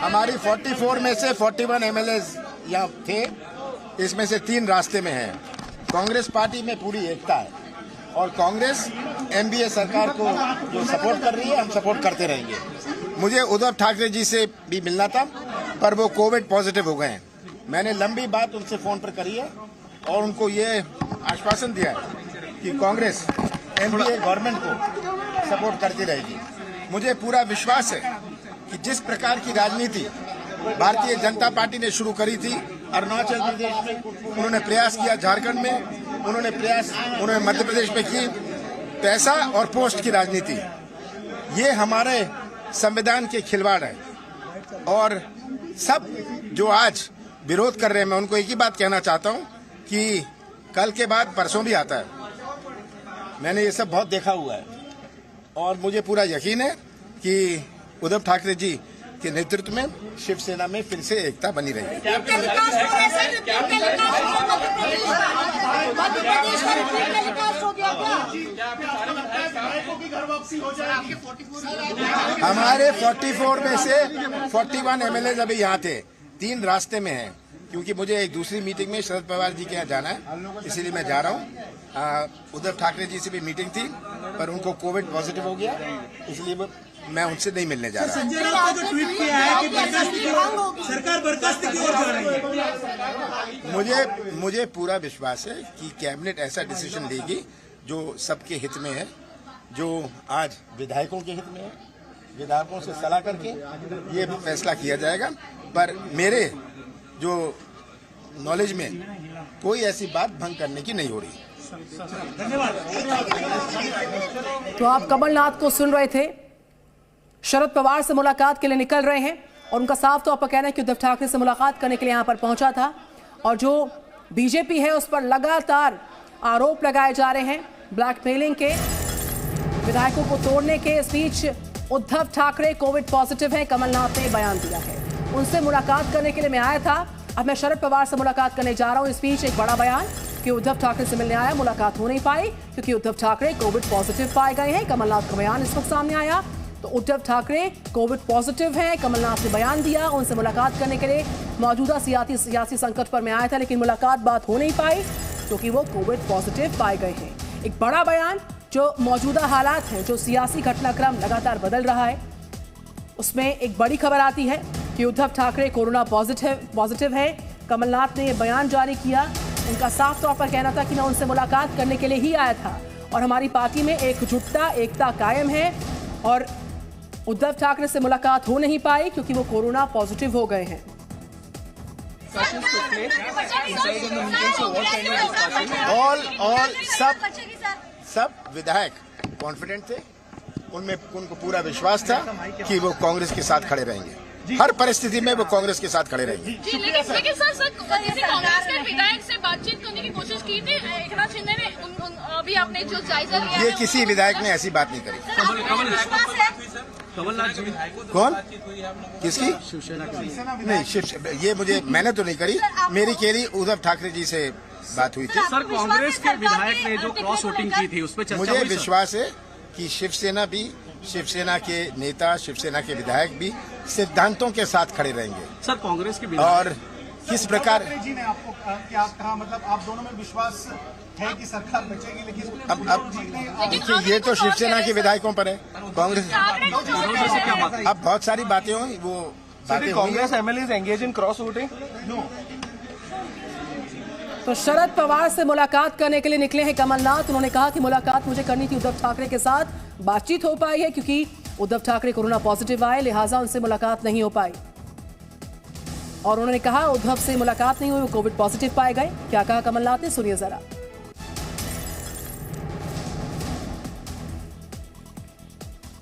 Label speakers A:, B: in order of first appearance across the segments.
A: हमारी 44 में से 41 एमएलएज यहाँ थे, इसमें से 3 रास्ते में हैं। कांग्रेस पार्टी में पूरी एकता है और कांग्रेस एनडीए सरकार को जो सपोर्ट कर रही है, हम सपोर्ट करते रहेंगे। मुझे उद्धव ठाकरे जी से भी मिलना था, पर वो कोविड पॉजिटिव हो गए हैं। मैंने लंबी बात उनसे फोन पर करी है और उनको ये आश्वासन दिया है कि कांग्रेस एनडीए गवर्नमेंट को सपोर्ट करती रहेगी। मुझे पूरा विश्वास है कि जिस प्रकार की राजनीति भारतीय जनता पार्टी ने शुरू करी थी अरुणाचल प्रदेश में, उन्होंने प्रयास किया झारखंड में, उन्होंने मध्य प्रदेश में की, पैसा और पोस्ट की राजनीति, ये हमारे संविधान के खिलवाड़ है। और सब जो आज विरोध कर रहे हैं, मैं उनको एक ही बात कहना चाहता हूं कि कल के बाद परसों भी आता है। मैंने ये सब बहुत देखा हुआ है और मुझे पूरा यकीन है कि उद्धव ठाकरे जी के नेतृत्व में शिवसेना में फिर से एकता बनी रहेगी। हमारे 44 में से 41 एमएलए अभी यहाँ थे, 3 रास्ते में हैं, क्योंकि मुझे एक दूसरी मीटिंग में शरद पवार जी के यहाँ जाना है, इसीलिए मैं जा रहा हूँ। उद्धव ठाकरे जी से भी मीटिंग थी, पर उनको कोविड पॉजिटिव हो गया, इसलिए मैं उनसे नहीं मिलने जा रहा।
B: संजय राउत ने जो ट्वीट किया है कि सरकार बर्खास्त की ओर जा रही है।
A: मुझे पूरा विश्वास है कि कैबिनेट ऐसा डिसीजन लेगी जो सबके हित में है, जो आज विधायकों के हित में है। विधायकों से सलाह करके ये फैसला किया जाएगा, पर मेरे जो नॉलेज में कोई ऐसी बात भंग करने की नहीं हो रही।
C: तो आप कमलनाथ को सुन रहे थे, शरद पवार से मुलाकात के लिए निकल रहे हैं और उनका साफ तौर पर कहना है कि उद्धव ठाकरे से मुलाकात करने के लिए यहां पर पहुंचा था। और जो बीजेपी है उस पर लगातार आरोप लगाए जा रहे हैं ब्लैकमेलिंग के, विधायकों को तोड़ने के। इस बीच उद्धव ठाकरे कोविड पॉजिटिव हैं, कमलनाथ ने बयान दिया है। उनसे मुलाकात करने के लिए मैं आया था, अब मैं शरद पवार से मुलाकात करने जा रहा हूं। इस बीच एक बड़ा बयान कि उद्धव ठाकरे से मिलने आया, मुलाकात हो नहीं पाई क्योंकि उद्धव ठाकरे कोविड पॉजिटिव पाए गए हैं। कमलनाथ का बयान इस वक्त सामने आया। तो उद्धव ठाकरे कोविड पॉजिटिव हैं, कमलनाथ ने बयान दिया। उनसे मुलाकात करने के लिए मौजूदा सियासी संकट पर मैं आया था, लेकिन मुलाकात बात हो नहीं पाई क्योंकि वो कोविड पॉजिटिव पाए गए हैं। एक बड़ा बयान, जो मौजूदा हालात हैं, जो सियासी घटनाक्रम लगातार बदल रहा है, उसमें एक बड़ी खबर आती है कि उद्धव ठाकरे कोरोना पॉजिटिव है। कमलनाथ ने यह बयान जारी किया। उनका साफ तौर पर कहना था कि मैं उनसे मुलाकात करने के लिए ही आया था और हमारी पार्टी में एकजुटता, एकता कायम है। और उद्धव ठाकरे से मुलाकात हो नहीं पाई क्योंकि वो कोरोना पॉजिटिव हो गए हैं।
A: और सब विधायक कॉन्फिडेंट थे, उनको पूरा विश्वास था कि वो कांग्रेस के साथ खड़े रहेंगे, हर परिस्थिति में वो कांग्रेस के साथ खड़े रहेंगे।
D: लेकिन सर कांग्रेस के विधायक से बातचीत करने की कोशिश की थी एकनाथ शिंदे ने, अभी आपने जो जायजा लिया
A: ये किसी विधायक ने ऐसी बात नहीं करी।
B: कमलनाथ जी
A: कौन? किसकी? शिवसेना की नहीं, ये मैंने तो नहीं करी, मेरी केरी उद्धव ठाकरे जी से बात हुई थी।
B: सर, कांग्रेस के विधायक ने जो क्रॉस वोटिंग की थी उस पर चर्चा हुई।
A: मुझे विश्वास है कि शिवसेना के नेता, शिवसेना के विधायक भी सिद्धांतों के साथ खड़े रहेंगे।
B: सर, कांग्रेस के
A: और किस प्रकार
E: जी ने आपको क्या कहा, मतलब आप दोनों में विश्वास है कि सरकार बचेगी, लेकिन
A: अब देखिए, ये तो शिवसेना के विधायकों पर है। कांग्रेस अब बहुत सारी बातें हुई, वो बातें
E: Congress MLA engage in cross voting.
C: तो शरद पवार से मुलाकात करने के लिए निकले हैं कमलनाथ। उन्होंने कहा कि मुलाकात मुझे करनी थी उद्धव ठाकरे के साथ, बातचीत हो पाई है क्योंकि उद्धव ठाकरे कोरोना पॉजिटिव आए, लिहाजा उनसे मुलाकात नहीं हो पाई। और उन्होंने कहा उद्धव से मुलाकात नहीं हुई, वो कोविड पॉजिटिव पाए गए। क्या कहा कमलनाथ ने, सुनिए जरा।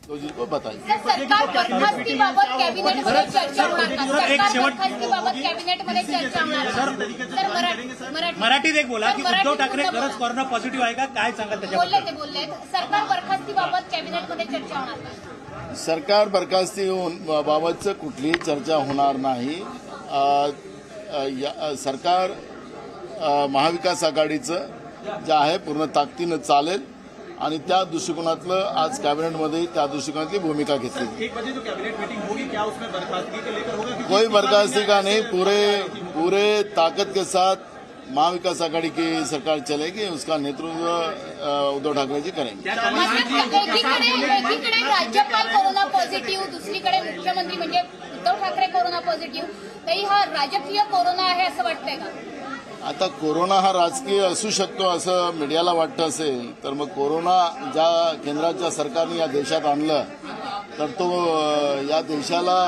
A: तो जिसको बताइए।
D: सरकार बरखास्ती बाबत कॅबिनेटमध्ये चर्चा होणार का? सरकार बरखास्तीबाबत कॅबिनेटमध्ये चर्चा होणार का?
B: मराठीत एक बोला की उद्धव ठाकरे खरंच कोरोना पॉझिटिव्ह आहे का, काय सांगाल त्याच्याबद्दल?
D: बोलले सरकार बरखास्तीबाबत कॅबिनेटमध्ये चर्चा होणार का?
F: सरकार बरखास्ती बाबतचं कुठलीही चर्चा होणार नाही। सरकार महाविकास आघाडीचं जे आहे पूर्ण ताकदीनं चालेल आणि त्या दृष्टिकोनातलं आज कॅबिनेटमध्ये त्या दृष्टिकोनातली भूमिका घेतली।
B: 1 बजे जो कैबिनेट मीटिंग होगी, क्या उसमें बर्खास्तगी को लेकर होगा?
F: कोई बर्खास्ती का नहीं, पूरे ताकत के साथ महाविकास आघाड़ी की सरकार चलेगी, उसका नेतृत्व उद्धव ठाकरे जी करेंगे.
D: एकीकडे राज्यपाल कोरोना पॉझिटिव्ह, दुसरीकडे मुख्यमंत्री म्हणजे उद्धव ठाकरे कोरोना पॉझिटिव्ह, तरी हा राजकीय कोरोना आहे असं वाटतंय का?
F: आता कोरोना हा राजकीय असू शकतो असं मीडियाला वाटतं असेल तर मग कोरोना ज्या केंद्राच्या सरकारने या देशात आणलं तर तो या देशाला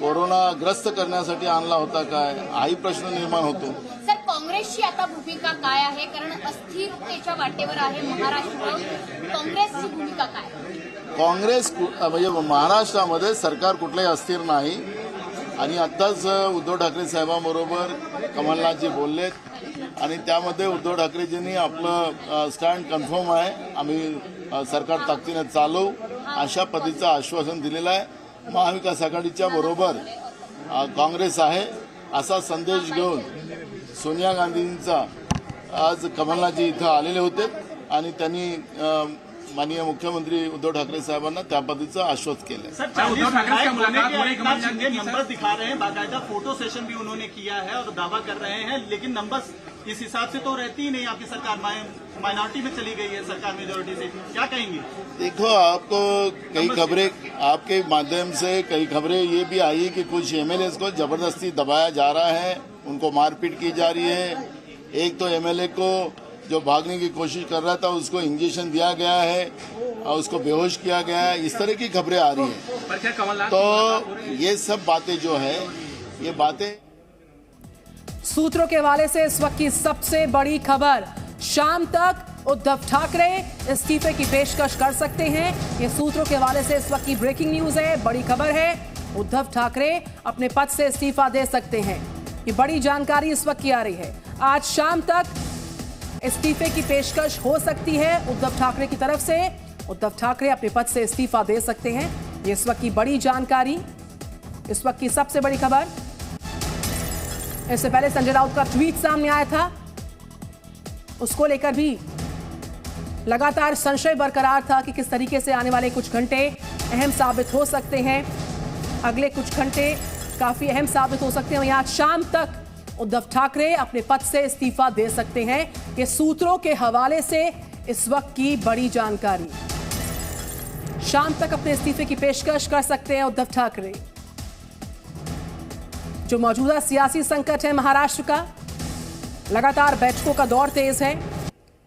F: कोरोनाग्रस्त करण्यासाठी आणला होता काय, हाही प्रश्न निर्माण होतो.
D: सर, काँग्रेसची आता भूमिका काय आहे? कारण अस्थिरतेच्या वाटेवर आहे महाराष्ट्र. काँग्रेसची भूमिका काय?
F: काँग्रेस म्हणजे महाराष्ट्रामध्ये सरकार कुठलंही अस्थिर नाही आणि आत्ताच उद्धव ठाकरे साहेबांबरोबर कमलनाथजी बोललेत आणि त्यामध्ये उद्धव ठाकरेजींनी आपलं स्टँड कन्फर्म आहे, आम्ही सरकार ताकदीने चालवू अशा पद्धतीचं आश्वासन दिलेलं आहे. महाविकास आघाडीच्या बरोबर काँग्रेस आहे असा संदेश घेऊन सोनिया गांधींचा आज कमलनाथजी इथं आलेले होते आणि त्यांनी माननीय मुख्यमंत्री उद्धव ठाकरे साहेबांना त्या पद्धतीचं आश्वासन केलं.
B: उद्धव ठाकरे से मुलाकात हो रही, कमल शिंदे नंबर दिखा रहे हैं, बाकायदा फोटो सेशन भी उन्होंने किया है और दावा कर रहे हैं, लेकिन नंबर्स इस हिसाब से तो रहती ही नहीं. आपकी सरकार माइनॉरिटी में चली गई है, सरकार मेजोरिटी से, क्या कहेंगे?
F: देखो, आपको कई खबरें, आपके माध्यम से कई खबरें ये भी आई कि कुछ एमएलए को जबरदस्ती दबाया जा रहा है, उनको मारपीट की जा रही है. एक तो एमएलए को जो भागने की कोशिश कर रहा था उसको इंजेक्शन दिया गया है और उसको बेहोश किया गया है, इस तरह की खबरें आ रही हैं. तो ये सब बातें जो है, ये बातें
C: सूत्रों के हवाले से इस वक्त की सबसे बड़ी खबर, शाम तक उद्धव ठाकरे इस्तीफे की पेशकश कर सकते हैं. ये सूत्रों के हवाले से इस वक्त की ब्रेकिंग न्यूज है, बड़ी खबर है. उद्धव ठाकरे अपने पद से इस्तीफा दे सकते हैं. ये बड़ी जानकारी इस वक्त की आ रही है. आज शाम तक इस्तीफे की पेशकश हो सकती है उद्धव ठाकरे की तरफ से. उद्धव ठाकरे अपने पद से इस्तीफा दे सकते हैं. ये इस वक्त की बड़ी जानकारी, इस वक्त की सबसे बड़ी खबर. इससे पहले संजय राउत का ट्वीट सामने आया था, उसको लेकर भी लगातार संशय बरकरार था कि किस तरीके से आने वाले कुछ घंटे अहम साबित हो सकते हैं. अगले कुछ घंटे काफी अहम साबित हो सकते हैं. आज शाम तक उद्धव ठाकरे अपने पद से इस्तीफा दे सकते हैं. ये सूत्रों के हवाले से इस वक्त की बड़ी जानकारी. शाम तक अपने इस्तीफे की पेशकश कर सकते हैं उद्धव ठाकरे. जो मौजूदा सियासी संकट है महाराष्ट्र का, लगातार बैठकों का दौर तेज है.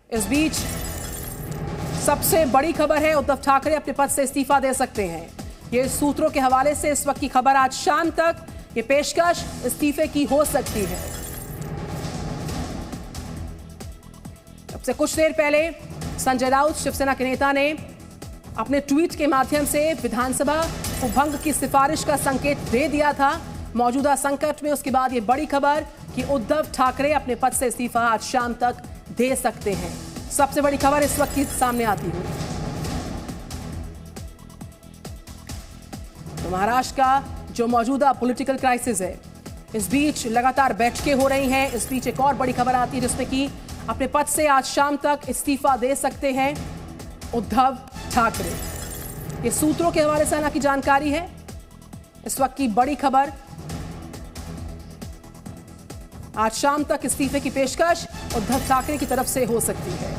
C: इस बीच सबसे बड़ी खबर है, उद्धव ठाकरे अपने पद से इस्तीफा दे सकते हैं. ये सूत्रों के हवाले से इस वक्त की खबर. आज शाम तक ये पेशकश इस्तीफे की हो सकती है. अब से कुछ देर पहले संजय राउत, शिवसेना के नेता, ने अपने ट्वीट के माध्यम से विधानसभा को भंग की सिफारिश का संकेत दे दिया था. मौजूदा संकट में उसके बाद ये बड़ी खबर कि उद्धव ठाकरे अपने पद से इस्तीफा आज शाम तक दे सकते हैं. सबसे बड़ी खबर इस वक्त की सामने आती है. तो महाराष्ट्र का जो मौजूदा पॉलिटिकल क्राइसिस है, इस बीच लगातार बैठकें हो रही हैं. इस बीच एक और बड़ी खबर आती है जिसमें कि अपने पद से आज शाम तक इस्तीफा दे सकते हैं उद्धव ठाकरे. ये सूत्रों के हवाले से आना की जानकारी है. इस वक्त की बड़ी खबर, आज शाम तक इस्तीफे की पेशकश उद्धव ठाकरे की तरफ से हो सकती है.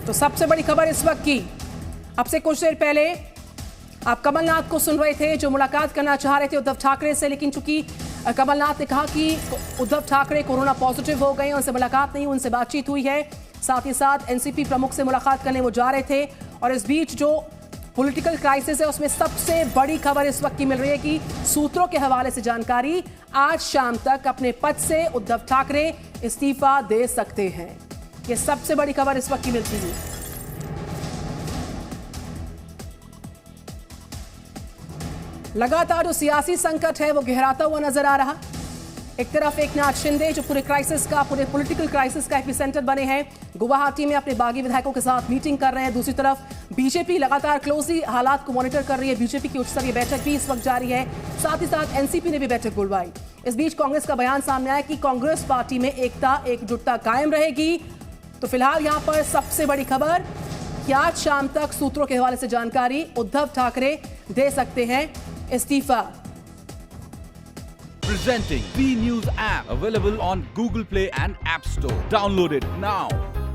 C: तो सबसे बड़ी खबर इस वक्त की. अब से कुछ देर पहले आप कमलनाथ को सुन रहे थे जो मुलाकात करना चाह रहे थे उद्धव ठाकरे से, लेकिन चूंकि कमलनाथ ने कहा कि उद्धव ठाकरे कोरोना पॉजिटिव हो गए, उनसे मुलाकात नहीं, उनसे बातचीत हुई है. साथ ही साथ एनसीपी प्रमुख से मुलाकात करने वो जा रहे थे. और इस बीच जो पॉलिटिकल क्राइसिस है उसमें सबसे बड़ी खबर इस वक्त की मिल रही है कि सूत्रों के हवाले से जानकारी, आज शाम तक अपने पद से उद्धव ठाकरे इस्तीफा दे सकते हैं. ये सबसे बड़ी खबर इस वक्त की मिलती है. लगातार जो सियासी संकट है वो गहराता हुआ नजर आ रहा. एक तरफ एकनाथ शिंदे जो पूरे क्राइसिस का, पूरे पॉलिटिकल क्राइसिस का एपिसेंटर बने हैं, गुवाहाटी में अपने बागी विधायकों के साथ मीटिंग कर रहे हैं. दूसरी तरफ बीजेपी लगातार क्लोजली हालात को मॉनिटर कर रही है. बीजेपी की उच्च स्तरीय बैठक भी इस वक्त जारी है. साथ ही साथ एनसीपी ने भी बैठक बुलवाई. इस बीच कांग्रेस का बयान सामने आया कि कांग्रेस पार्टी में एकता, एकजुटता कायम रहेगी. तो फिलहाल यहां पर सबसे बड़ी खबर कि आज शाम तक सूत्रों के हवाले से जानकारी उद्धव ठाकरे दे सकते हैं इस्तीफा।
G: Presenting B News app, available on Google Play and App Store. Download it now.